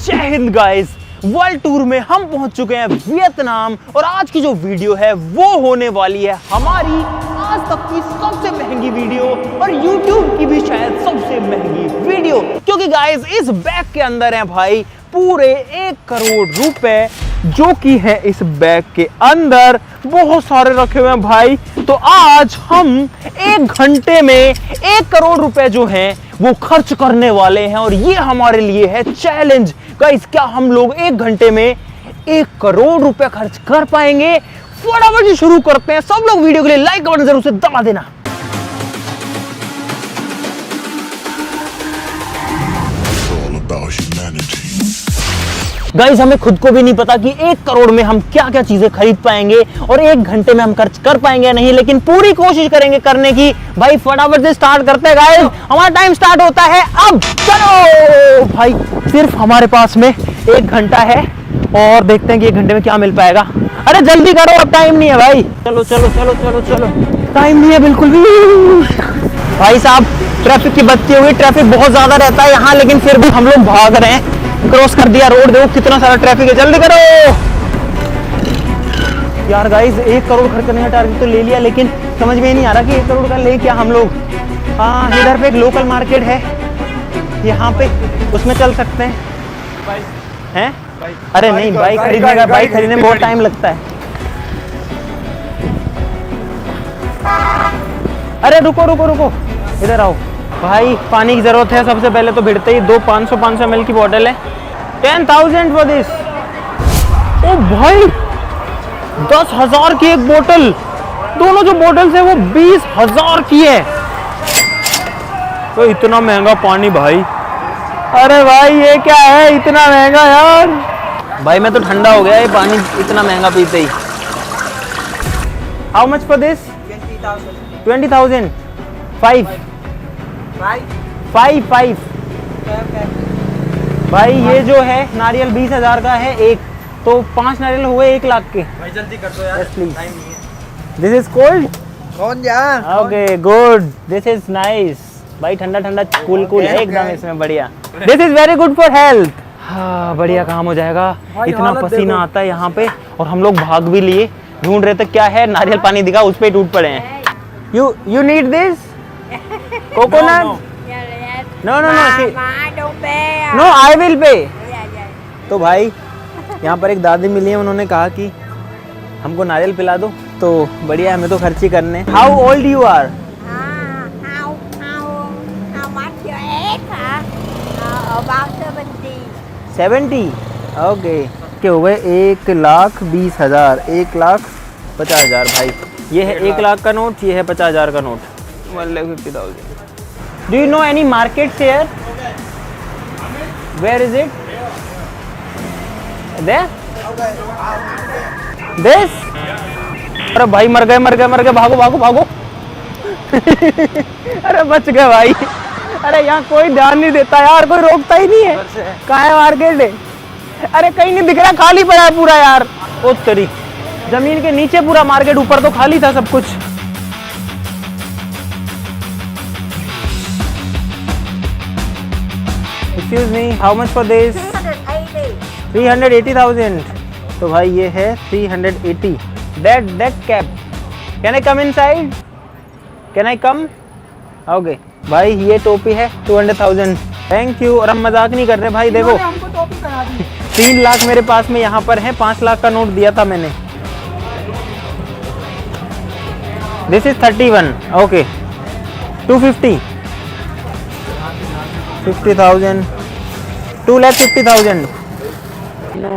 जय Hind guys. World tour में हम पहुंच चुके हैं वियतनाम और आज की जो वीडियो है वो होने वाली है हमारी आज तक की सबसे महंगी वीडियो और YouTube की भी शायद सबसे महंगी वीडियो, क्योंकि गाइस इस बैग के अंदर है भाई पूरे 1 करोड़ रुपए, जो कि है इस बैग के अंदर बहुत सारे रखे हुए हैं भाई। तो आज हम 1 घंटे में 1 करोड़ रुपए जो हैं वो खर्च करने वाले हैं और ये हमारे लिए है चैलेंज। गाइस क्या हम लोग 1 घंटे में 1 करोड़ रुपए खर्च कर पाएंगे? फटाफट से शुरू करते हैं। सब लोग वीडियो के लिए लाइक का बटन जरूर से दबा देना। गाइस हमें खुद को भी नहीं पता कि 1 करोड़ में हम क्या क्या चीजें खरीद पाएंगे और 1 घंटे में हम खर्च कर पाएंगे या नहीं, लेकिन पूरी कोशिश करेंगे करने की। भाई फटाफट से स्टार्ट करते हैं गाइस, हमारा टाइम स्टार्ट होता है अब। चलो भाई सिर्फ हमारे पास में 1 घंटा है और देखते हैं कि 1 घंटे में क्या मिल पाएगा। अरे जल्दी करो, अब टाइम नहीं है भाई। चलो चलो चलो चलो चलो, टाइम नहीं है बिल्कुल भी। भाई साहब ट्रैफिक की बत्ती हुई, ट्रैफिक बहुत ज्यादा रहता है यहाँ, लेकिन फिर भी हम लोग भाग रहे हैं। क्रॉस कर दिया रोड, देखो कितना सारा ट्रैफिक है, जल्दी करो यार। गाइस 1 करोड़ खर्च करने का टारगेट तो ले लिया, लेकिन समझ में ही नहीं आ रहा कि 1 करोड़ का ले क्या हम लोग। हाँ इधर पे एक लोकल मार्केट है, यहाँ पे उसमें चल सकते हैं। अरे नहीं बाइक खरीदने का, बाइक खरीदने में बहुत टाइम लगता है। अरे रुको रुको रुको, इधर आओ भाई, पानी की जरूरत है। सबसे पहले तो भिड़ते ही 2 500 ml की बोतल है। 10,000 फॉर दिस। ओ भाई 10,000 की एक बोतल, दोनों जो बोतल है वो 20,000 की है। तो इतना महंगा पानी भाई, अरे भाई ये क्या है इतना महंगा यार। भाई मैं तो ठंडा हो गया ये पानी इतना महंगा पीते ही। How much for this? 20,000। 5 भाई ये जो है नारियल 20,000 का है एक, तो 5 नारियल हुए 1 लाख के। भाई जल्दी कर दो यार, प्लीज। This is cold. कौन यार? Okay good, this is nice. भाई ठंडा ठंडा कूल कूल है एकदम इसमें, बढ़िया। This is very good for health. हाँ बढ़िया काम हो जाएगा। इतना पसीना आता है यहाँ पे और हम लोग भाग भी लिए, ढूंढ रहे थे क्या है, नारियल पानी दिखा उस पे टूट पड़े हैं। You need this coconut? No, I will pay. तो भाई यहाँ पर एक दादी मिली है, उन्होंने कहा कि हमको नारियल पिला दो, तो बढ़िया हमें तो खर्ची करने। How old you are? How much your age? About 70. 70? Okay के हो गए 1,20,000, 1,50,000 भाई। ये है 1 लाख का नोट, ये है 50,000 का note. 1,50,000। Do you know any markets here? Where is it? There? This? अरे भाई मर गए, भागो भागो भागो। अरे बच गए भाई। अरे यहाँ कोई ध्यान नहीं देता यार, कोई रोकता ही नहीं है। कहाँ है मार्केट? अरे कहीं नहीं दिख रहा, खाली पड़ा है पूरा यार। ओ तेरी, जमीन के नीचे पूरा मार्केट, ऊपर तो खाली था सब कुछ। Excuse me, how much for this? 380,000। तो भाई ये है 380। That cap. Can I come inside? Can I come? Okay. भाई ये टोपी है 200,000। Thank you। और हम मजाक नहीं कर रहे भाई, देखो 3 लाख मेरे पास में यहाँ पर है, 5 लाख का नोट दिया था मैंने। This is 31। Okay. 250। 50,000। 2,50,000। No।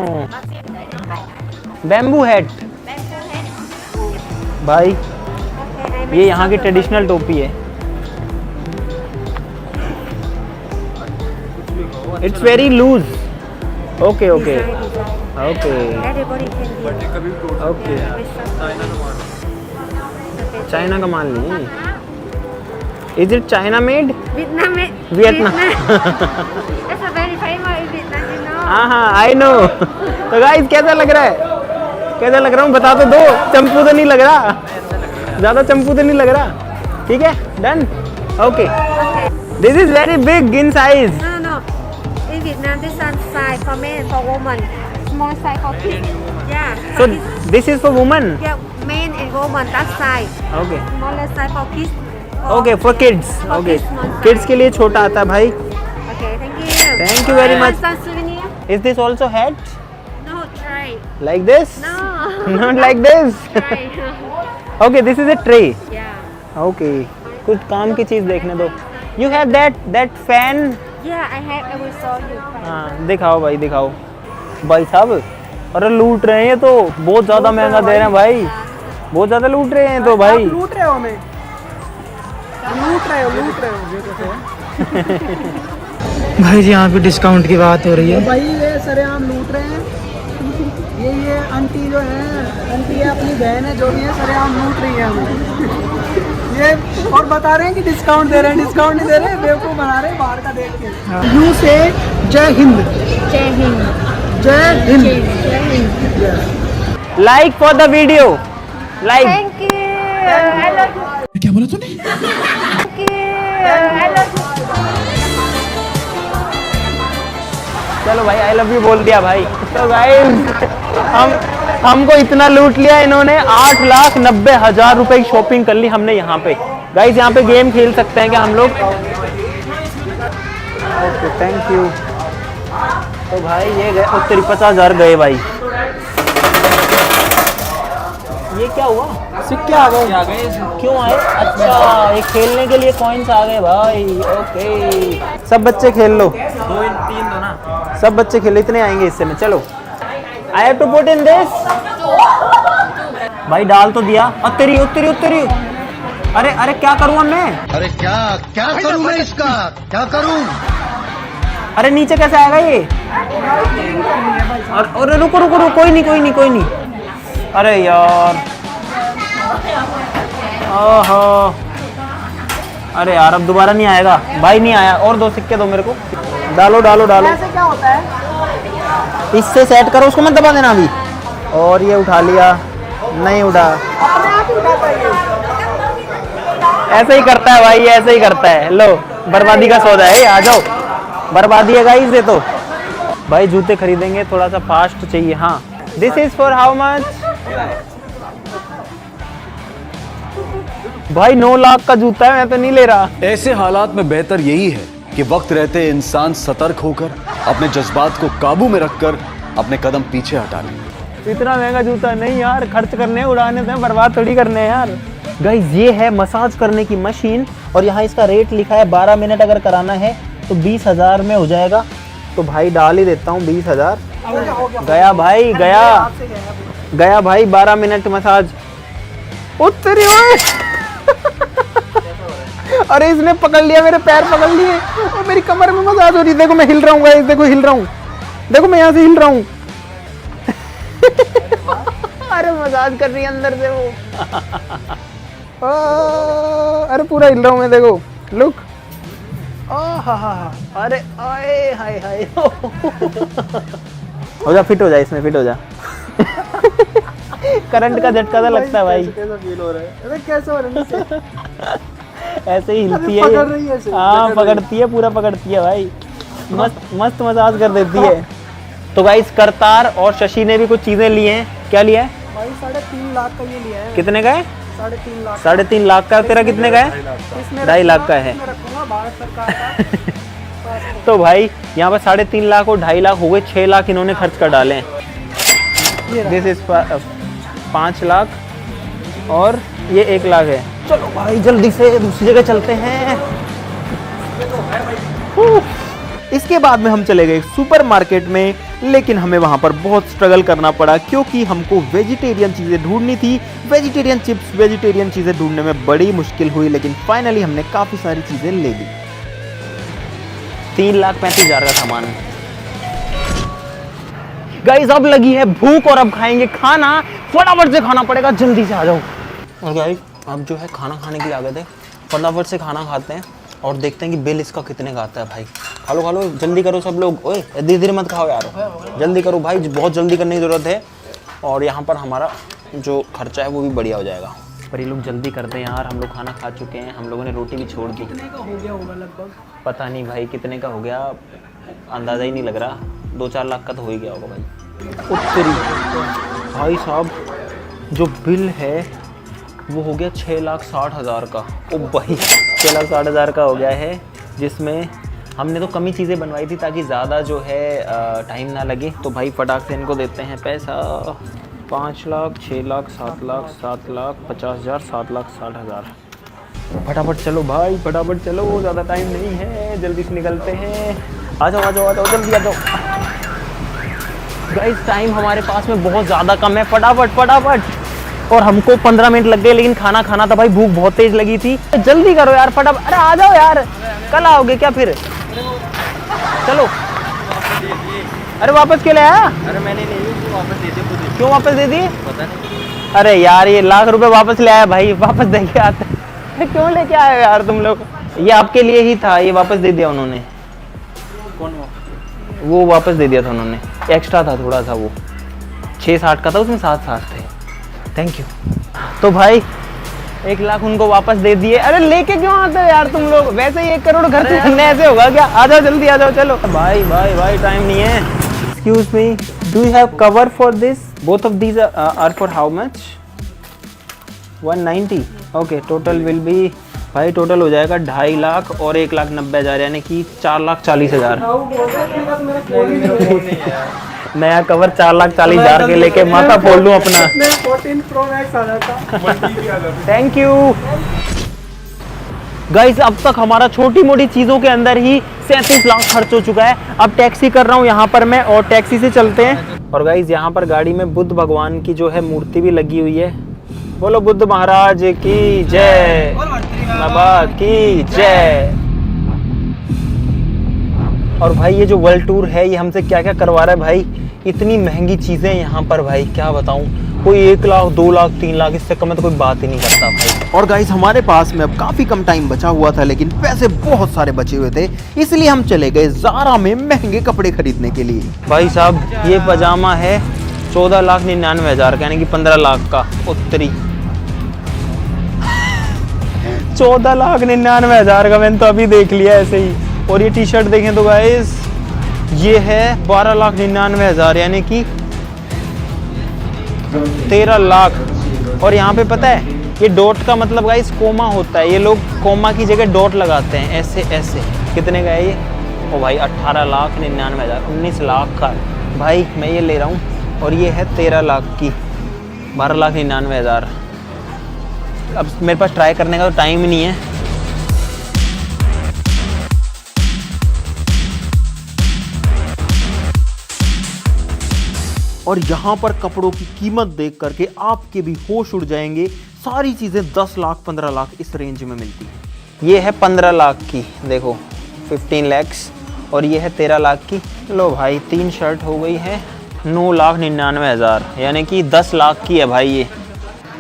Bamboo hat. भाई ये यहाँ की ट्रेडिशनल टोपी है। It's very loose. Okay okay okay okay. China का माल नहीं। Is it China made? Vietnam. It's a very famous in Vietnam, you know. हाँ I know। तो गाइस कैसा लग रहा है? कैसा लग रहा हूँ बता तो दो। चंपू तो नहीं लग रहा, ज्यादा चंपू तो नहीं लग रहा। ठीक है done. Okay. This is very big in size. No, in Vietnam, this one size for men, for woman. Small size for kids. Yeah. So For kids. this is for women. Yeah, men and woman, that size. Okay. Smaller size for kids. Okay, for kids. For Okay. kids, small size. Kids के लिए छोटा आता है भाई. Okay, thank you. Thank you very much. Some souvenir? Is this also hat? No, try. Like this? No. Not like this. Try. Okay, this is a tray. Yeah. Okay. कुछ काम की चीज देखने दो. You have that fan? Yeah, I have. I will show you. हाँ, दिखाओ भाई दिखाओ. भाई साहब, अरे लूट रहे हैं ये तो. बहुत ज्यादा महंगा दे रहे हैं भाई. बहुत ज्यादा लूट रहे हैं तो भाई. लूट रहे हो हमें, लूट रहे हो भाई जी यहाँ पे डिस्काउंट की बात हो रही है। भाई ये सरेआम लूट रहे हैं। ये आंटी जो है, आंटी है अपनी बहन है जो भी है, सरेआम लूट रही है हमें। ये और बता रहे हैं कि डिस्काउंट दे रहे हैं, डिस्काउंट नहीं दे रहे, बेवकूफ़ बना रहे हैं बाहर का देख के। यू से जय हिंद, Jai Hind. जय Hind. Jai Hind. Like for the video. Like. Thank you. I love you. क्या बोला तूने? Thank you. I love you. चलो भाई आई लव यू बोल दिया भाई. तो गाइस हमको इतना लूट लिया इन्होंने. 8,90,000 रुपए की शॉपिंग कर ली हमने यहाँ पे. गाइस यहाँ पे गेम खेल सकते हैं क्या हम लोग? Okay thank you. तो भाई ये गए उत्तरी 50,000 गए भाई. ये क्या हुआ? सिक्के आ गए। क्यों आए? अच्छा ये खेलने के लिए कॉइन्स आ गए भाई. ओके सब बच्चे खेल लो. 2-3 दो ना. सब बच्चे खेलो, इतने आएंगे इससे में. चलो I have to put in this. भाई डाल तो दिया. उत्तरी उत्तरी उत्तरी. अरे अरे क्या करूँ मैं? अरे क्या क्या करूं मैं इसका, क्या करूं? अरे नीचे कैसे आएगा ये? और रुको रुको रुको. कोई नहीं कोई नहीं कोई नहीं. अरे यार ओहो. अरे यार अब दोबारा नहीं आएगा भाई. नहीं आया. और 2 सिक्के दो मेरे को. डालो डालो डालो. ऐसे क्या होता है? इससे सेट करो, उसको मत दबा देना अभी. और ये उठा लिया. नहीं उठा. अपने आप ही उठाता है ये। ऐसे ही करता है भाई, ऐसे ही करता है. लो बर्बादी का सौदा है. आ जाओ. बर्बादी है गाइस ये तो. भाई जूते खरीदेंगे, थोड़ा सा फास्ट चाहिए. हाँ this is for how much? भाई 9 लाख का जूता है. मैं तो नहीं ले रहा. ऐसे हालात में बेहतर यही है कि वक्त रहते इंसान सतर्क होकर अपने जज्बात को काबू में रखकर अपने कदम पीछे हटा ले. इतना महंगा जूता नहीं यार. खर्च करने हैं, उड़ाने हैं, बर्बाद थोड़ी करने हैं यार. गाइस ये है मसाज करने की मशीन और यहाँ इसका रेट लिखा है 12 मिनट अगर कराना है तो 20,000 में हो जाएगा. तो भाई डाल ही देता हूँ 20,000. गया भाई गया. गया भाई 12 मिनट मसाज. उत्तरी ओए. अरे इसने पकड़ लिया, मेरे पैर पकड़ लिए और मेरी कमर में मसाज हो रही. देखो मैं हिल रहा हूँ गाइस. देखो हिल रहा हूँ. देखो मैं यहाँ से हिल रहा हूँ. अरे मसाज कर रही है अंदर से वो. अरे पूरा हिल रहा हूँ मैं. देखो लुक. अरे आए हाय हाय. हो जा फिट हो जा इसमें. फिट हो जा. करंट का झटका तो लगता है भाई. कैसा फील हो रहा है? अरे कैसे हो रहा है? ऐसे ही हिलती है पकड़ रही है ये. ऐसे, हाँ पकड़ रही पकड़ती है, पूरा पकड़ती है भाई. मस्त मस्त मसाज कर देती है. तो गाइस करतार और शशि ने भी कुछ चीजें ली हैं. क्या लिया है? भाई 3.5 लाख का ये लिया है। कितने का है? 3.5 लाख। 3.5 लाख का. तेरा कितने का है? इसमें 2.5 लाख का है. इसमें रखूंगा भारत सरकार का। तो भाई यहाँ पर 3.5 लाख और 2.5 लाख हो गए. 6 लाख इन्होंने खर्च कर डाले हैं. दिस इज 5 लाख और ये 1 लाख है. चलो भाई जल्दी से दूसरी जगह चलते हैं. इसके बाद में हम चले गए सुपरमार्केट में, लेकिन हमें वहां पर बहुत स्ट्रगल करना पड़ा क्योंकि हमको वेजिटेरियन चीज़ें ढूंढनी थी. वेजिटेरियन चिप्स, वेजिटेरियन चीज़ें ढूंढने में बड़ी मुश्किल हुई, लेकिन फाइनली हमने काफ़ी सारी चीज़ें ले ली. 3,35,000 का सामान. गाइस अब लगी है भूख और अब खाएंगे खाना. फटाफट से खाना पड़ेगा, जल्दी से आ जाओ. और गाइस अब जो है खाना खाने की आदत है. फटाफट से खाना खाते हैं और देखते हैं कि बिल इसका कितने का आता है. भाई खा लो जल्दी करो सब लोग. ओए धीरे धीरे मत खाओ यार, जल्दी करो भाई. बहुत जल्दी करने की ज़रूरत है और यहाँ पर हमारा जो खर्चा है वो भी बढ़िया हो जाएगा. पर ये लोग जल्दी करते हैं यार. हम लोग खाना खा चुके हैं. हम लोगों ने रोटी भी छोड़ दी. कितने का हो गया होगा लगभग? पता नहीं भाई कितने का हो गया. अंदाज़ा ही नहीं लग रहा, 2-4 लाख का तो हो ही गया होगा भाई। उत्तरी भाई साहब जो बिल है वो हो गया 6,60,000 का। ओ भाई 6,60,000 का हो गया है, जिसमें हमने तो कम ही चीज़ें बनवाई थी ताकि ज़्यादा जो है टाइम ना लगे। तो भाई फटाक से इनको देते हैं पैसा। 5 लाख, 6 लाख, 7 लाख, 7 लाख 50,000, 7 लाख 60,000। फटाफट चलो भाई, फटाफट चलो, ज़्यादा टाइम नहीं है, जल्दी से निकलते हैं। आ जाओ आ जाओ आ जाओ, जल्दी आ जाओ गाइस, टाइम हमारे पास में बहुत ज़्यादा कम है, फटाफट फटाफट। और हमको 15 मिनट लग गए, लेकिन खाना खाना था भाई, भूख बहुत तेज लगी थी। जल्दी करो यार फटाफट, अरे आ जाओ यार, कल आओगे क्या फिर? चलो। अरे वापस क्यों ले आया? अरे मैंने नहीं, वापस दे दिया। क्यों वापस दे दिए? पता नहीं। अरे यार ये लाख रुपए वापस ले आया भाई, वापस दे के आते। क्यों लेके आए यार तुम लोग? ये आपके लिए ही था, ये वापस दे दिया उन्होंने। कौन वो वापस दे दिया था उन्होंने, एक्स्ट्रा था थोड़ा सा, वो 660 का था, उसमें 7 थे। Thank you. तो भाई 1 लाख उनको वापस दे दिए। अरे लेके क्यों आते हो यार तुम लोग? वैसे ही 1 करोड़ घर से बनने ऐसे होगा क्या? आ जाओ जल्दी आ जाओ, चलो भाई भाई भाई, टाइम नहीं है। Excuse me, do you have cover for this? Both of these are for how much? 190। Okay, total will be, भाई टोटल हो जाएगा 2.5 लाख और 1,90,000, यानी कि 4,40,000। नया कवर 4,40,000 के लेके माथा फोड़ लूं अपना। 14 Pro Max आ जाता। Thank you guys. अब तक हमारा छोटी मोटी चीजों के अंदर ही 37 लाख खर्च हो चुका है। अब टैक्सी कर रहा हूँ यहाँ पर मैं, और टैक्सी से चलते हैं। और गाइस यहाँ पर गाड़ी में बुद्ध भगवान की जो है मूर्ति भी लगी हुई है। बोलो बुद्ध महाराज की जय, बाबा की जय। और भाई ये जो वर्ल्ड टूर है ये हमसे क्या क्या करवा रहा है भाई, इतनी महंगी चीज़ें यहाँ पर भाई, क्या बताऊँ। कोई 1 लाख, 2 लाख, 3 लाख, इससे कम तो कोई बात ही नहीं करता भाई। और गाइस हमारे पास में अब काफी कम टाइम बचा हुआ था, लेकिन पैसे बहुत सारे बचे हुए थे, इसलिए हम चले गए ज़ारा में महंगे कपड़े खरीदने के लिए। भाई साहब ये पजामा है 14,99,000 का, यानी कि 15 लाख का। उत्तरी 14,99,000 का, मैंने तो अभी देख लिया ऐसे ही। और ये टी शर्ट देखें तो गाइस ये है 12,99,000, यानी कि 13 लाख। और यहाँ पे पता है ये डॉट का मतलब गाइस कोमा होता है, ये लोग कोमा की जगह डॉट लगाते हैं ऐसे ऐसे। कितने का है ये? ओ भाई 18,99,000, 19 लाख का भाई मैं ये ले रहा हूँ। और ये है 13 लाख की, 12,99,000। अब मेरे पास ट्राई करने का तो टाइम ही नहीं है। और यहाँ पर कपड़ों की कीमत देख करके आपके भी होश उड़ जाएंगे। सारी चीजें 10 लाख 15 लाख इस रेंज में मिलती हैं। ये है 15 लाख की, देखो 15 लैक्स। और ये है 13 लाख की। लो भाई 3 शर्ट हो गई है 9,99,000, यानी कि 10 लाख की है भाई।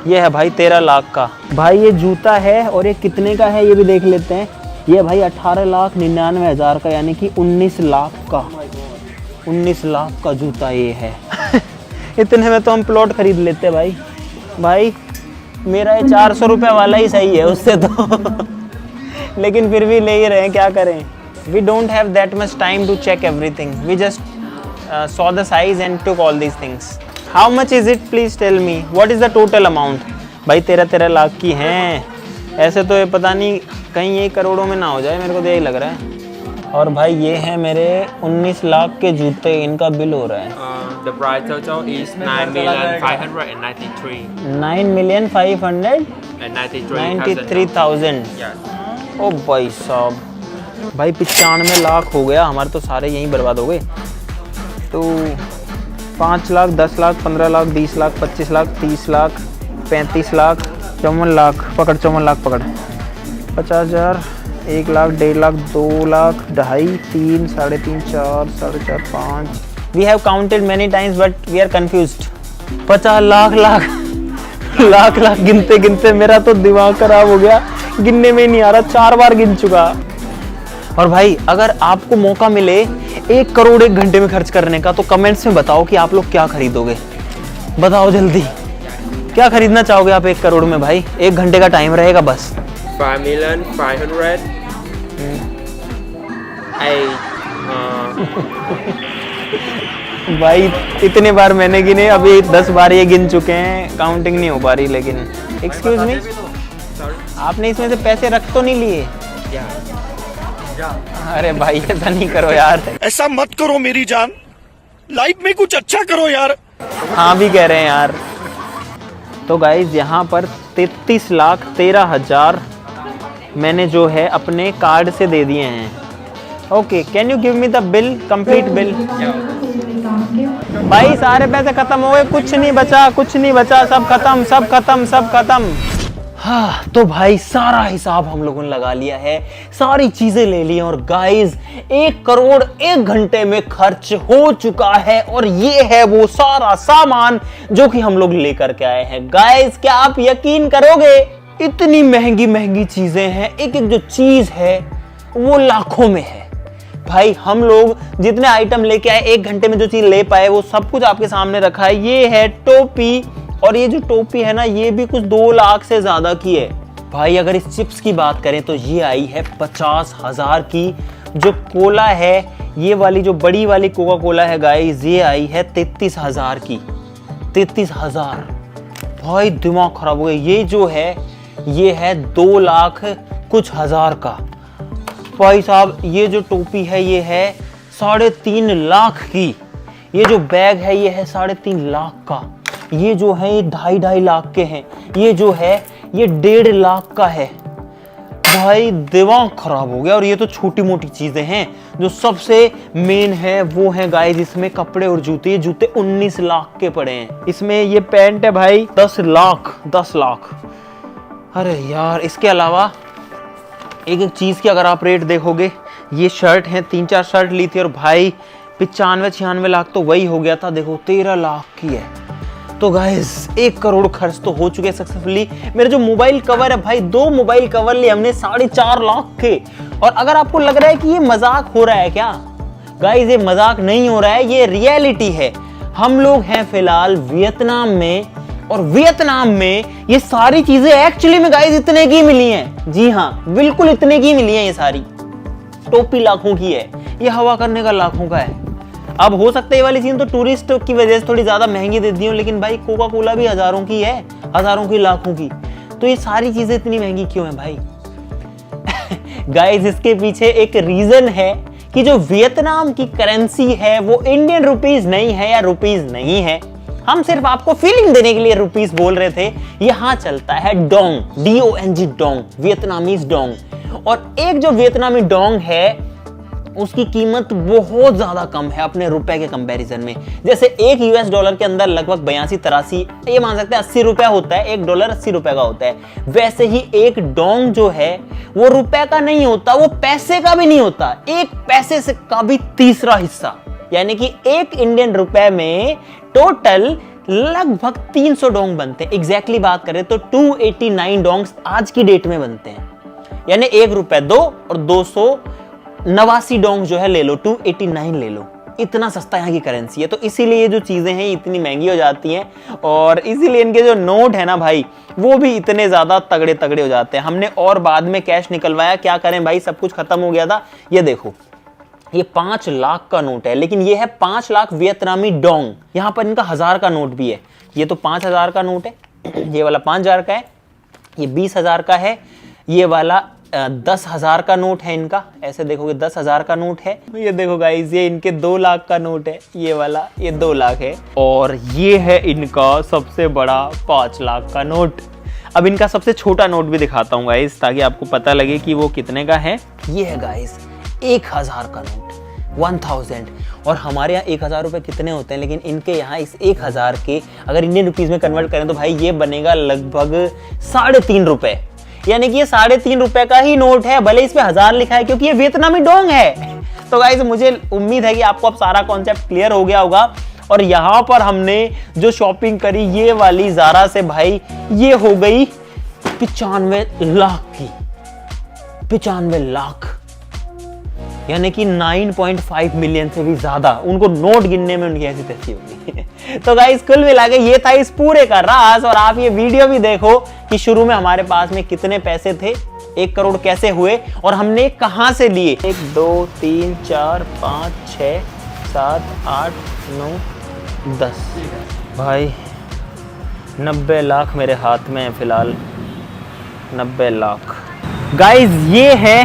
ये है भाई 13 लाख का। भाई ये जूता है, और ये कितने का है ये भी देख लेते हैं। ये भाई 18,99,000 का, यानी कि 19 लाख का। 19 लाख का जूता ये है। इतने में तो हम प्लॉट खरीद लेते भाई। भाई मेरा ये 400 रुपये वाला ही सही है उससे तो। लेकिन फिर भी ले ही रहे हैं, क्या करें। We don't have that much time to check everything, we just saw the size and took all these things. How much is it? Please tell me. What is the total amount? भाई 13 लाख की हैं। ऐसे तो ये पता नहीं कहीं ये करोड़ों में ना हो जाए, मेरे को तो यही लग रहा है। और भाई ये है मेरे 19 लाख के जूते, इनका बिल हो रहा है The price total is 9,593,000. 9,593,000। Yes. ओ भाई साहब, भाई 95 लाख हो गया हमारे तो, सारे यहीं बर्बाद हो गए। तो 5 लाख, 10 लाख, 15 लाख, 20 लाख, 25 लाख, 30 लाख, 35 लाख, 54 लाख पकड़, 54 लाख पकड़, 50,000, 1 lakh, 1.5 lakh, 2 lakh, 2.5, 3, 3.5, 4, 4.5, 5। We have counted many times but we are confused. 50 lakh lakh lakh गिनते गिनते मेरा तो दिमाग खराब हो गया, गिनने में नहीं आ रहा, 4 बार गिन चुका। और भाई अगर आपको मौका मिले 1 करोड़ 1 घंटे में खर्च करने का, तो कमेंट्स में बताओ कि आप लोग क्या खरीदोगे। बताओ जल्दी, क्या खरीदना चाहोगे आप 1 करोड़ में भाई? 1 घंटे का टाइम रहेगा बस। 5,500,000. भाई इतने बार मैंने गिने, अभी 10 बार ये गिन चुके हैं, काउंटिंग नहीं हो पा रही। लेकिन एक्सक्यूज मी, आपने इसमें से पैसे रख तो नहीं लिए? अरे भाई ऐसा नहीं करो यार, ऐसा मत करो मेरी जान, लाइफ में कुछ अच्छा करो यार। हाँ भी कह रहे हैं यार। तो गाइज यहाँ पर 33,13,000 मैंने जो है अपने कार्ड से दे दिए हैं। Okay, can you give me the bill, complete bill? भाई सारे पैसे खत्म हो गए, कुछ नहीं बचा, कुछ नहीं बचा, सब खत्म, सब खत्म, सब खत्म। हाँ तो भाई सारा हिसाब हम लोगों ने लगा लिया है, सारी चीजें ले ली और गाइज 1 करोड़ 1 घंटे में खर्च हो चुका है। और ये है वो सारा सामान जो कि हम लोग लेकर के आए हैं। गाइज क्या आप यकीन करोगे, इतनी महंगी महंगी चीजें हैं, एक एक जो चीज है वो लाखों में है। भाई हम लोग जितने आइटम लेके आए, 1 घंटे में जो चीज ले पाए वो सब कुछ आपके सामने रखा है। ये है टोपी, और ये जो टोपी है ना ये भी कुछ 2 लाख से ज्यादा की है। भाई अगर इस चिप्स की बात करें तो ये आई है 50,000 की। जो कोला है, ये वाली जो बड़ी वाली कोका कोला है गाइस, ये आई है 33,000 की। 33,000, भाई दिमाग खराब हो गया। ये जो है ये है 2 लाख कुछ हजार का। भाई साहब ये जो टोपी है ये है 3.5 लाख की। ये जो बैग है ये है 3.5 लाख का। ये जो है ये 2.5 लाख के हैं। ये जो है ये 1.5 लाख का है। भाई दिमाग खराब हो गया। और ये तो छोटी मोटी चीजें हैं, जो सबसे मेन है वो है गाइस इसमें कपड़े और जूते। ये जूते 19 लाख के पड़े हैं। इसमें ये पैंट है भाई 10 लाख। अरे यार इसके अलावा एक एक चीज की अगर आप रेट देखोगे, ये शर्ट है 3-4 शर्ट ली थी और भाई 95-96 लाख तो वही हो गया था। देखो 13 लाख की है। तो गाइस 1 करोड़ खर्च तो हो चुके सक्सेसफुली। मेरे जो मोबाइल कवर है भाई, 2 मोबाइल कवर लिए हमने 4.5 लाख के। और अगर आपको लग रहा है कि ये मजाक हो रहा है क्या, गाइस ये मजाक नहीं हो रहा है, ये रियलिटी है। हम लोग हैं फिलहाल वियतनाम में, और वियतनाम में ये सारी चीजें एक्चुअली में गाइस इतने की मिली हैं। जी हाँ बिल्कुल इतने की मिली हैं। ये सारी टोपी लाखों की है, ये हवा करने का लाखों का है। अब हो सकता है ये वाली चीज तो टूरिस्ट की वजह से थोड़ी ज्यादा महंगी दे दी हो, लेकिन भाई कोका कोला भी हजारों की है, हजारों की, लाखों की। तो ये सारी चीजें इतनी महंगी क्यों है भाई? गाइस इसके पीछे एक रीजन है कि जो वियतनाम की करेंसी है वो इंडियन रुपीस नहीं है या रुपीस नहीं है। हम सिर्फ आपको फीलिंग देने के लिए रुपीस बोल रहे थे। यहाँ चलता है Dong, DONG Dong, Vietnamese Dong. और एक जो वियतनामी डोंग है उसकी कीमत बहुत ज्यादा कम है अपने रुपए के कंपैरिजन में। जैसे एक US डॉलर के अंदर लगभग 82-83, ये मान सकते हैं 80 रुपए होता है। 1 डॉलर 80 रुपए का होता है। वैसे ही एक डोंग जो है वो रुपए का नहीं होता, वो पैसे का भी नहीं होता, 1 पैसे से का भी 3रा हिस्सा। यानी कि 1 इंडियन रुपए में टोटल लगभग 300 डोंग बनते हैं। एग्जैक्टली बात करें तो 289 डोंग्स आज की डेट में बनते हैं। यानी 1 रुपए 2 और 289 डोंग जो है ले लो, 289 ले लो। इतना सस्ता यहाँ की करेंसी है। तो इसीलिए जो चीजें हैं इतनी महंगी हो जाती हैं, और इसीलिए इनके जो नोट है ना भाई वो भी इतने ज्यादा तगड़े तगड़े हो जाते हैं। हमने और बाद में कैश निकलवाया, क्या करें भाई, सब कुछ खत्म हो गया था। ये देखो ये 5 लाख का नोट है, लेकिन ये है 5 लाख वियतनामी डोंग। यहाँ पर इनका 1000 का नोट भी है। ये तो 5000 का नोट है, ये वाला 5000 का है, ये 20,000 का है, ये वाला 10,000 का नोट है इनका। ऐसे देखोगे 10,000 का नोट है। ये देखो गाइस ये इनके 2 लाख का नोट है, ये वाला, ये 2 लाख है। और ये है इनका सबसे बड़ा 5 लाख का नोट। अब इनका सबसे छोटा नोट भी दिखाता हूँ गाइस, ताकि आपको पता लगे कि वो कितने का है। ये है गाइस 1000 का नोट, 1000। और हमारे यहाँ 1000 रुपए कितने होते हैं, लेकिन इनके यहाँ इस 1000 के अगर इंडियन रुपीज में कन्वर्ट करें तो भाई ये बनेगा लगभग 3.5 रुपए। यानी कि ये 3.5 रुपए का ही नोट है, भले इस पे 1000 लिखा है, क्योंकि ये वियतनामी डोंग है। तो गाइस मुझे उम्मीद है कि आपको अब सारा कॉन्सेप्ट क्लियर हो गया होगा। और यहाँ पर हमने जो शॉपिंग करी ये वाली ज़ारा से भाई, ये हो गई 95 लाख की। 95 लाख यानी कि 9.5 मिलियन से भी ज्यादा। उनको नोट गिनने में उनकी ऐसी तैसी होगी। तो गाइस कुल मिला के ये था इस पूरे का राज। और आप ये वीडियो भी देखो कि शुरू में हमारे पास में कितने पैसे थे 1 करोड़ कैसे हुए और हमने कहां से लिए। 1 2 3 4 5 6 7 8 9 10 भाई 90 लाख मेरे हाथ में है फिलहाल। 90 लाख गाइज, ये है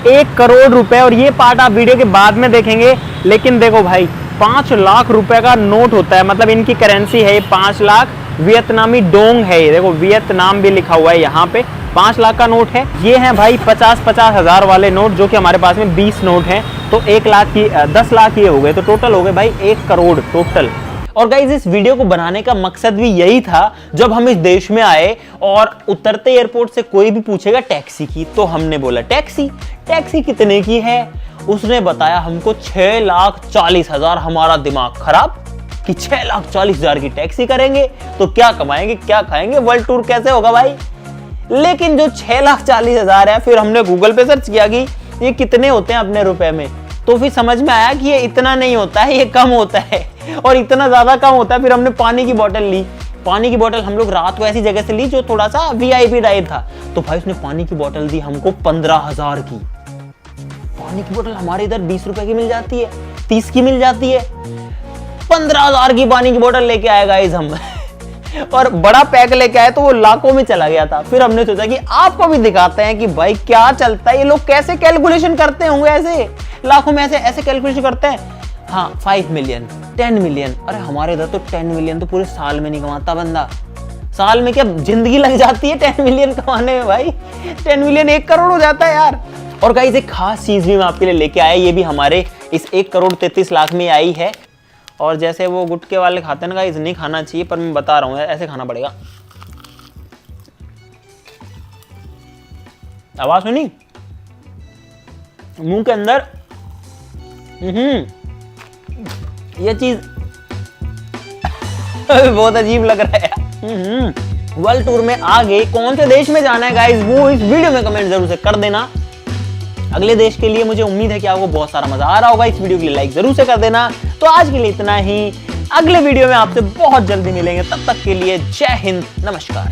1 करोड़ रुपए और ये पार्ट आप वीडियो के बाद में देखेंगे। लेकिन देखो भाई 5 लाख रुपए का नोट होता है, मतलब इनकी करेंसी है ये 5 लाख वियतनामी डोंग है। ये देखो वियतनाम भी लिखा हुआ है यहाँ पे। 5 लाख का नोट है। ये है भाई 50-50 हजार वाले नोट, जो कि हमारे पास में 20 नोट हैं। तो 1 लाख की 10 लाख ये हो गए, तो टोटल हो गए भाई 1 करोड़ टोटल। और गाइज इस वीडियो को बनाने का मकसद भी यही था। जब हम इस देश में आए और उतरते एयरपोर्ट से कोई भी पूछेगा टैक्सी की, तो हमने बोला टैक्सी कितने की है। उसने बताया हमको 6,40,000। हमारा दिमाग खराब कि 6,40,000 की टैक्सी करेंगे तो क्या कमाएंगे क्या खाएंगे, वर्ल्ड टूर कैसे होगा भाई। लेकिन जो 6,40,000 है, फिर हमने गूगल पे सर्च किया कि ये कितने होते हैं अपने रुपए में, तो फिर समझ में आया कि ये इतना नहीं होता है, ये कम होता है और इतना ज्यादा कम होता है। फिर हमने पानी की बोतल ली। पानी की बोतल हम लोग रात को ऐसी जगह से ली जो थोड़ा सा VIP टाइप था। तो भाई उसने पानी की बोतल दी हमको 15,000 की। पानी की बोतल हमारे इधर 20 रुपए की मिल जाती है, 30 की मिल जाती है। 15,000 की पानी की बोतल लेके आए गाइस हम और बड़ा पैक लेके आए तो वो लाखों में चला गया था। फिर हमने सोचा कि आपको भी दिखाते हैं कि भाई क्या चलता है, ये लोग कैसे कैलकुलेशन करते होंगे, ऐसे लाखों में ऐसे कैलकुलेशन करते हैं। हाँ 5 मिलियन 10 मिलियन, अरे हमारे इधर तो 10 मिलियन तो पूरे साल में नहीं कमाता बंदा। साल में क्या जिंदगी लग जाती है 10 मिलियन कमाने में भाई। 10 मिलियन 1 करोड़ हो जाता है यार। और गाइस एक खास चीज भी मैं आपके लिए लेके आया, ये भी हमारे इस 1 करोड़ 33 लाख में आई है। और जैसे वो गुटके वाले खाते हैं ना गाइस, नहीं खाना चाहिए, पर मैं बता रहा हूँ ऐसे खाना पड़ेगा। आवाज सुनी मुंह के अंदर। ये चीज बहुत अजीब लग रहा है। वर्ल्ड टूर में आगे कौन से देश में जाना है गाइस, वो इस वीडियो में कमेंट जरूर से कर देना। अगले देश के लिए मुझे उम्मीद है कि आपको बहुत सारा मजा आ रहा होगा। इस वीडियो के लिए लाइक जरूर से कर देना। तो आज के लिए इतना ही, अगले वीडियो में आपसे बहुत जल्दी मिलेंगे। तब तक के लिए जय हिंद, नमस्कार।